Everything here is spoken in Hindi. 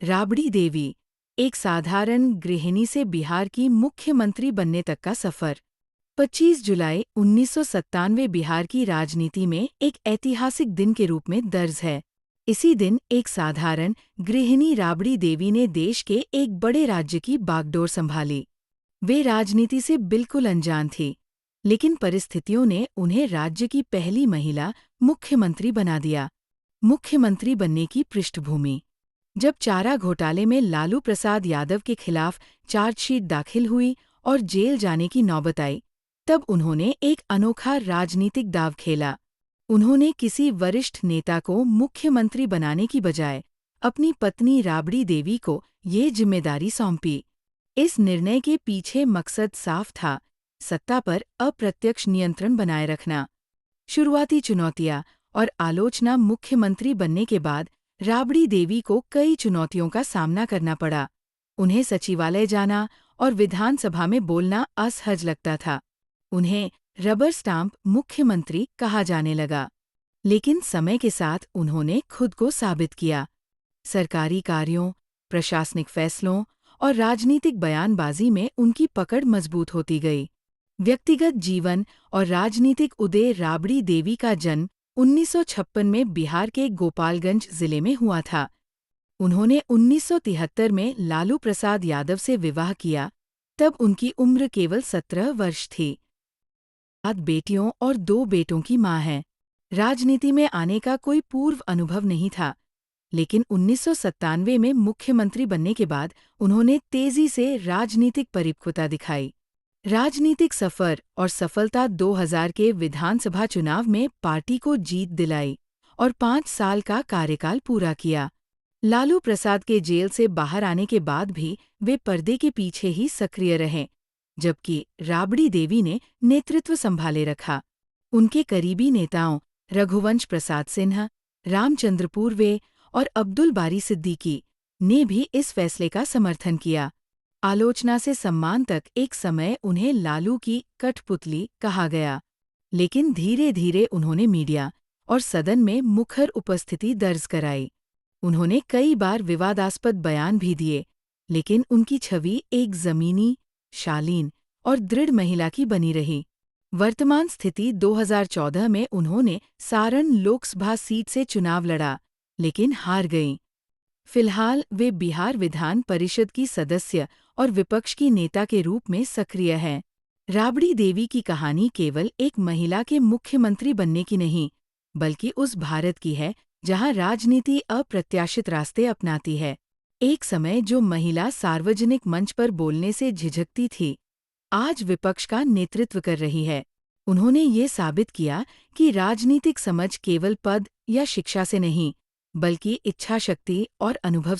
राबड़ी देवी, एक साधारण गृहिणी से बिहार की मुख्यमंत्री बनने तक का सफर। 25 जुलाई 1997 बिहार की राजनीति में एक ऐतिहासिक दिन के रूप में दर्ज है। इसी दिन एक साधारण गृहिणी राबड़ी देवी ने देश के एक बड़े राज्य की बागडोर संभाली। वे राजनीति से बिल्कुल अनजान थी, लेकिन परिस्थितियों ने उन्हें राज्य की पहली महिला मुख्यमंत्री बना दिया। मुख्यमंत्री बनने की पृष्ठभूमि। जब चारा घोटाले में लालू प्रसाद यादव के खिलाफ चार्जशीट दाखिल हुई और जेल जाने की नौबत आई, तब उन्होंने एक अनोखा राजनीतिक दांव खेला। उन्होंने किसी वरिष्ठ नेता को मुख्यमंत्री बनाने की बजाय अपनी पत्नी राबड़ी देवी को ये जिम्मेदारी सौंपी। इस निर्णय के पीछे मकसद साफ था, सत्ता पर अप्रत्यक्ष नियंत्रण बनाए रखना। शुरुआती चुनौतियां और आलोचना। मुख्यमंत्री बनने के बाद राबड़ी देवी को कई चुनौतियों का सामना करना पड़ा। उन्हें सचिवालय जाना और विधानसभा में बोलना असहज लगता था। उन्हें रबर स्टाम्प मुख्यमंत्री कहा जाने लगा। लेकिन समय के साथ उन्होंने खुद को साबित किया। सरकारी कार्यों, प्रशासनिक फैसलों और राजनीतिक बयानबाजी में उनकी पकड़ मजबूत होती गई। व्यक्तिगत जीवन और राजनीतिक उदय। राबड़ी देवी का जन्म 1956 में बिहार के गोपालगंज जिले में हुआ था। उन्होंने 1973 में लालू प्रसाद यादव से विवाह किया, तब उनकी उम्र केवल 17 वर्ष थी। 7 बेटियों और 2 बेटों की मां है। राजनीति में आने का कोई पूर्व अनुभव नहीं था, लेकिन 1997 में मुख्यमंत्री बनने के बाद उन्होंने तेजी से राजनीतिक परिपक्वता दिखाई। राजनीतिक सफर और सफलता। 2000 के विधानसभा चुनाव में पार्टी को जीत दिलाई और 5 साल का कार्यकाल पूरा किया। लालू प्रसाद के जेल से बाहर आने के बाद भी वे पर्दे के पीछे ही सक्रिय रहे, जबकि राबड़ी देवी ने नेतृत्व संभाले रखा। उनके करीबी नेताओं रघुवंश प्रसाद सिन्हा, रामचंद्र पूर्वे और अब्दुल बारी सिद्दीकी ने भी इस फैसले का समर्थन किया। आलोचना से सम्मान तक। एक समय उन्हें लालू की कठपुतली कहा गया, लेकिन धीरे धीरे उन्होंने मीडिया और सदन में मुखर उपस्थिति दर्ज कराई। उन्होंने कई बार विवादास्पद बयान भी दिए, लेकिन उनकी छवि एक जमीनी, शालीन और दृढ़ महिला की बनी रही। वर्तमान स्थिति। 2014 में उन्होंने सारण लोकसभा सीट से चुनाव लड़ा, लेकिन हार गईं। फिलहाल वे बिहार विधान परिषद की सदस्य और विपक्ष की नेता के रूप में सक्रिय हैं। राबड़ी देवी की कहानी केवल एक महिला के मुख्यमंत्री बनने की नहीं, बल्कि उस भारत की है जहां राजनीति अप्रत्याशित रास्ते अपनाती है। एक समय जो महिला सार्वजनिक मंच पर बोलने से झिझकती थी, आज विपक्ष का नेतृत्व कर रही है। उन्होंने ये साबित किया कि राजनीतिक समझ केवल पद या शिक्षा से नहीं, बल्कि इच्छाशक्ति और अनुभव